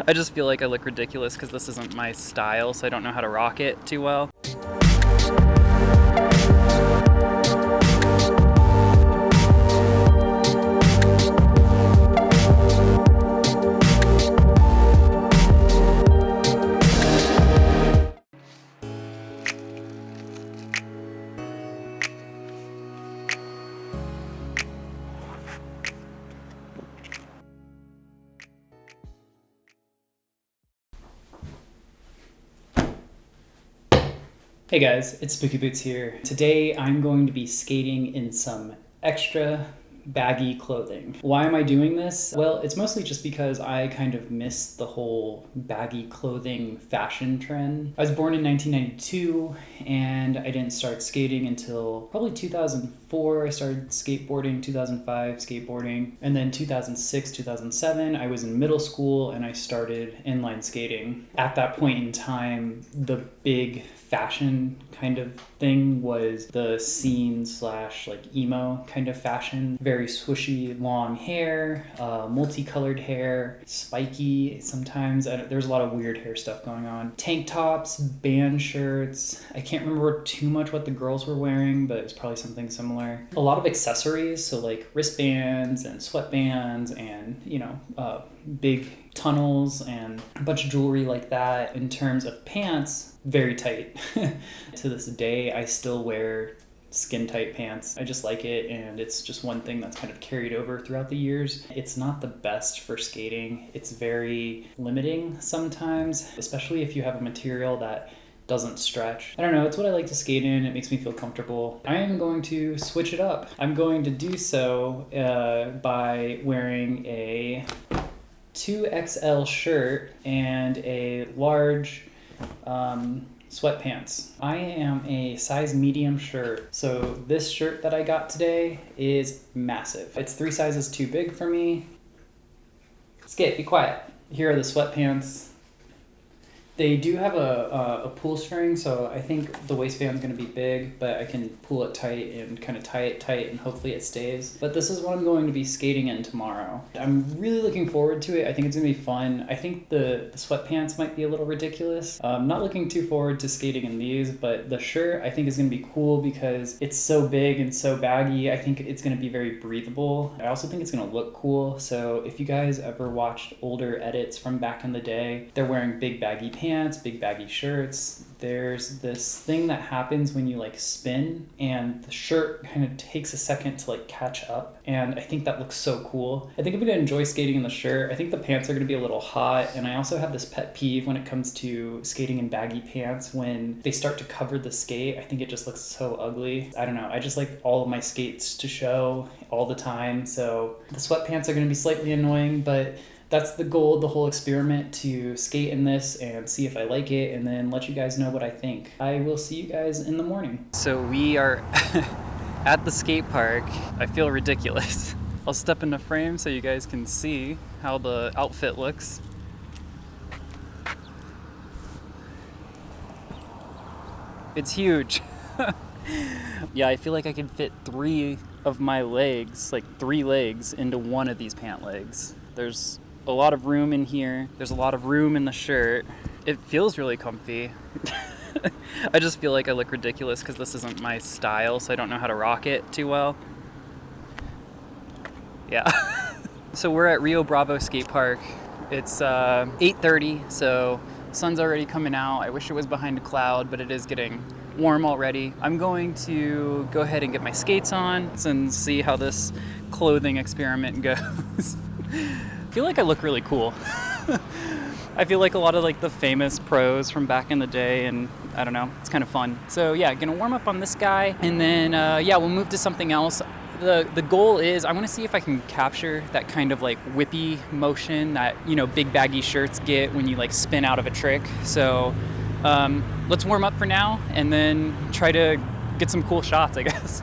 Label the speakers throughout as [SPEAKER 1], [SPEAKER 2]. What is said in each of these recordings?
[SPEAKER 1] I just feel like I look ridiculous because this isn't my style, so I don't know how to rock it too well. Hey guys, it's Spooky Boots here. Today I'm going to be skating in some extra baggy clothing. Why am I doing this? Well, it's mostly just because I kind of missed the whole baggy clothing fashion trend. I was born in 1992 and I didn't start skating until probably 2004. I started skateboarding, 2005 skateboarding, and then 2006, 2007 I was in middle school and I started inline skating. At that point in time, the big fashion kind of thing was the scene slash like emo kind of fashion. Very swooshy long hair, multicolored hair, spiky sometimes. There's a lot of weird hair stuff going on. Tank tops, band shirts. I can't remember too much what the girls were wearing, but it's probably something similar. A lot of accessories, so like wristbands and sweatbands and, big tunnels and a bunch of jewelry like that. In terms of pants, very tight. To this day, I still wear skin tight pants. I just like it, and it's just one thing that's kind of carried over throughout the years. It's not the best for skating. It's very limiting sometimes, especially if you have a material that doesn't stretch. I don't know, it's what I like to skate in. It makes me feel comfortable. I am going to switch it up. I'm going to do so by wearing a 2XL shirt and a large sweatpants. I am a size medium shirt, so this shirt that I got today is massive. It's 3 sizes too big for me. Skate, be quiet. Here are the sweatpants. They do have a pull string, so I think the waistband's going to be big, but I can pull it tight and kind of tie it tight and hopefully it stays. But this is what I'm going to be skating in tomorrow. I'm really looking forward to it. I think it's going to be fun. I think the sweatpants might be a little ridiculous. I'm not looking too forward to skating in these, but the shirt I think is going to be cool because it's so big and so baggy. I think it's going to be very breathable. I also think it's going to look cool. So if you guys ever watched older edits from back in the day, they're wearing big baggy pants, big baggy shirts. There's this thing that happens when you like spin and the shirt kind of takes a second to like catch up, and I think that looks so cool. I think I'm gonna enjoy skating in the shirt. I think the pants are gonna be a little hot, and I also have this pet peeve when it comes to skating in baggy pants. When they start to cover the skate, I think it just looks so ugly. I don't know, I just like all of my skates to show all the time, so the sweatpants are gonna be slightly annoying, but that's the goal of the whole experiment, to skate in this and see if I like it and then let you guys know what I think. I will see you guys in the morning. So we are at the skate park. I feel ridiculous. I'll step into frame so you guys can see how the outfit looks. It's huge. Yeah, I feel like I can fit 3 of my legs, like 3 legs, into one of these pant legs. There's a lot of room in here. There's a lot of room in the shirt. It feels really comfy. I just feel like I look ridiculous because this isn't my style, so I don't know how to rock it too well. Yeah. So we're at Rio Bravo Skate Park. It's 8:30, so sun's already coming out. I wish it was behind a cloud, but it is getting warm already. I'm going to go ahead and get my skates on and see how this clothing experiment goes. I feel like I look really cool. I feel like a lot of like the famous pros from back in the day, and I don't know, it's kind of fun. So yeah, gonna warm up on this guy, and then we'll move to something else. The goal is I want to see if I can capture that kind of like whippy motion that, big baggy shirts get when you like spin out of a trick. So let's warm up for now and then try to get some cool shots, I guess.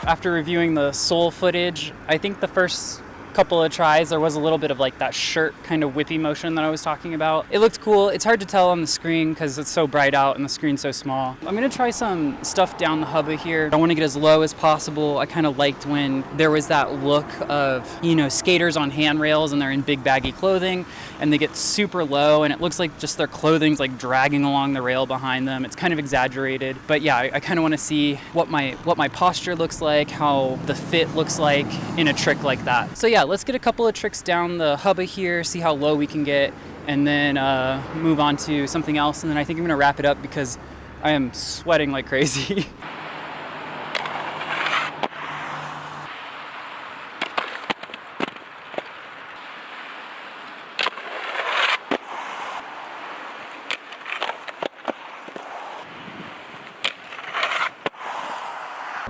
[SPEAKER 1] After reviewing the sole footage, I think the first couple of tries there was a little bit of like that shirt kind of whippy motion that I was talking about. It looked cool. It's hard to tell on the screen because it's so bright out and the screen's so small. I'm gonna try some stuff down the hubba here. I want to get as low as possible. I kind of liked when there was that look of, you know, skaters on handrails and they're in big baggy clothing and they get super low and it looks like just their clothing's like dragging along the rail behind them. It's kind of exaggerated, but yeah, I kind of want to see what my posture looks like, how the fit looks like in a trick like that. So yeah, let's get a couple of tricks down the hubba here, see how low we can get, and then move on to something else. And then I think I'm gonna wrap it up because I am sweating like crazy.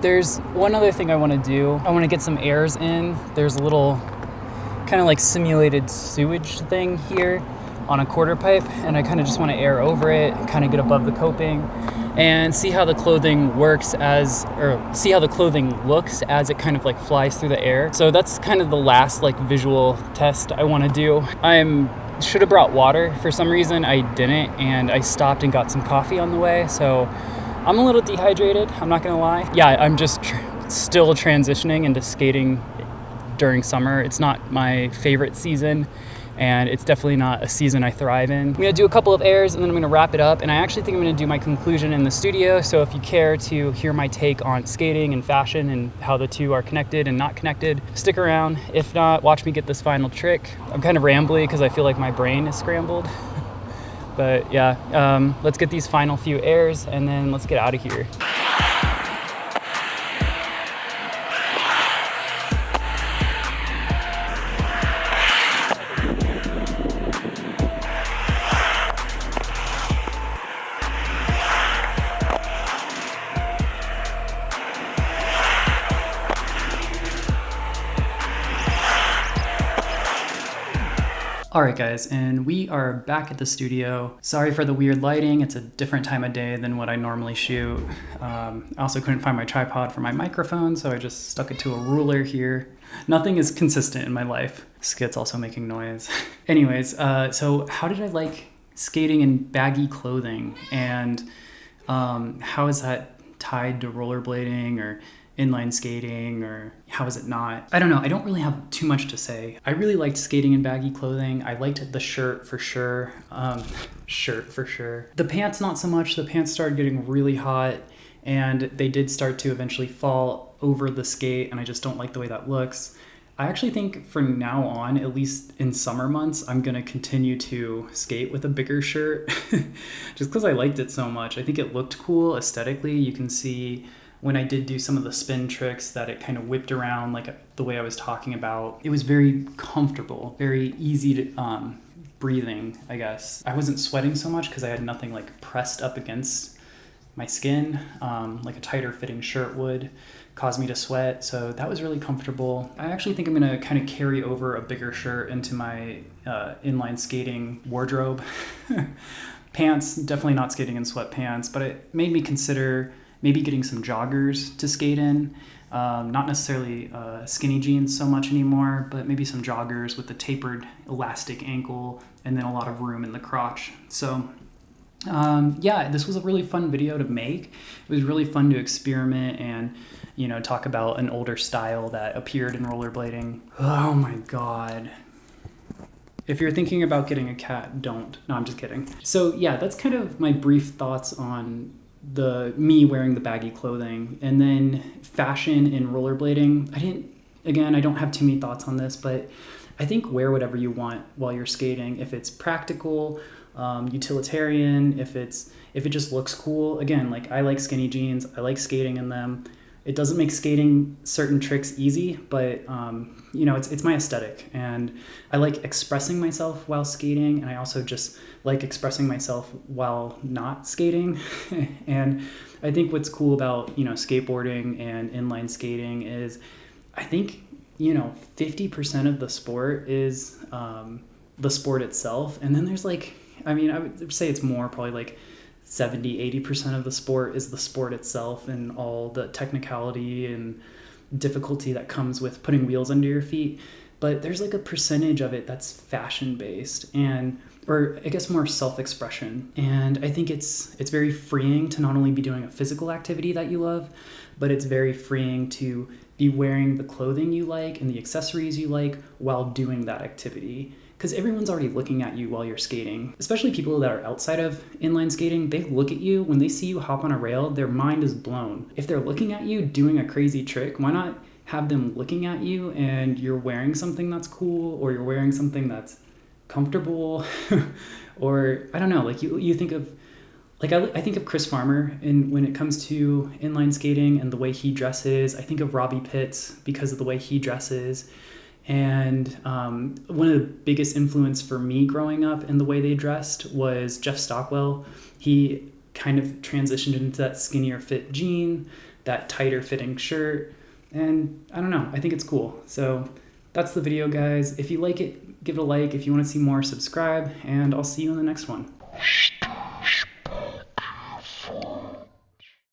[SPEAKER 1] There's one other thing I want to do. I want to get some airs in. There's a little kind of like simulated sewage thing here on a quarter pipe, and I kind of just want to air over it, kind of get above the coping and see how the clothing works see how the clothing looks as it kind of like flies through the air. So that's kind of the last like visual test I want to do. Should have brought water. For some reason I didn't, and I stopped and got some coffee on the way, so I'm a little dehydrated, I'm not gonna lie. Yeah, I'm just still transitioning into skating during summer. It's not my favorite season, and it's definitely not a season I thrive in. I'm gonna do a couple of airs and then I'm gonna wrap it up, and I actually think I'm gonna do my conclusion in the studio, so if you care to hear my take on skating and fashion and how the two are connected and not connected, stick around. If not, watch me get this final trick. I'm kind of rambly because I feel like my brain is scrambled. But yeah, let's get these final few airs and then let's get out of here. Alright guys, and we are back at the studio. Sorry for the weird lighting, it's a different time of day than what I normally shoot. I also couldn't find my tripod for my microphone, so I just stuck it to a ruler here. Nothing is consistent in my life. Skit's also making noise. Anyways, so how did I like skating in baggy clothing, and how is that tied to rollerblading or inline skating, or how is it not? I don't know, I don't really have too much to say. I really liked skating in baggy clothing. I liked the shirt for sure. The pants not so much. The pants started getting really hot and they did start to eventually fall over the skate, and I just don't like the way that looks. I actually think from now on, at least in summer months, I'm gonna continue to skate with a bigger shirt just because I liked it so much. I think it looked cool aesthetically. You can see when I did do some of the spin tricks that it kind of whipped around like the way I was talking about. It was very comfortable, very easy to breathing, I guess. I wasn't sweating so much because I had nothing like pressed up against my skin, like a tighter fitting shirt would cause me to sweat. So that was really comfortable. I actually think I'm gonna kind of carry over a bigger shirt into my inline skating wardrobe. Pants, definitely not skating in sweatpants, but it made me consider maybe getting some joggers to skate in. Not necessarily skinny jeans so much anymore, but maybe some joggers with the tapered elastic ankle and then a lot of room in the crotch. So yeah, this was a really fun video to make. It was really fun to experiment and, you know, talk about an older style that appeared in rollerblading. Oh my God. If you're thinking about getting a cat, don't. No, I'm just kidding. So yeah, that's kind of my brief thoughts on me wearing the baggy clothing. And then fashion in rollerblading. I don't have too many thoughts on this, but I think wear whatever you want while you're skating. If it's practical, utilitarian, if it just looks cool. Again, like I like skinny jeans, I like skating in them. It doesn't make skating certain tricks easy, but you know, it's my aesthetic, and I like expressing myself while skating, and I also just like expressing myself while not skating. And I think what's cool about, you know, skateboarding and inline skating is I think, you know, 50% of the sport is the sport itself, and then there's like, I mean, I would say it's more, probably like 70-80% of the sport is the sport itself and all the technicality and difficulty that comes with putting wheels under your feet, but there's like a percentage of it that's fashion based and or I guess more self-expression. And I think it's very freeing to not only be doing a physical activity that you love, but it's very freeing to be wearing the clothing you like and the accessories you like while doing that activity. Because everyone's already looking at you while you're skating, especially people that are outside of inline skating. They look at you, when they see you hop on a rail, their mind is blown. If they're looking at you doing a crazy trick, why not have them looking at you and you're wearing something that's cool, or you're wearing something that's comfortable, or I don't know, like you think of, like I think of Chris Farmer, and when it comes to inline skating and the way he dresses, I think of Robbie Pitts because of the way he dresses. And one of the biggest influence for me growing up in the way they dressed was Jeff Stockwell. He kind of transitioned into that skinnier fit jean, that tighter fitting shirt, and I don't know, I think it's cool. So that's the video, guys. If you like it, give it a like. If you want to see more, subscribe, and I'll see you in the next one.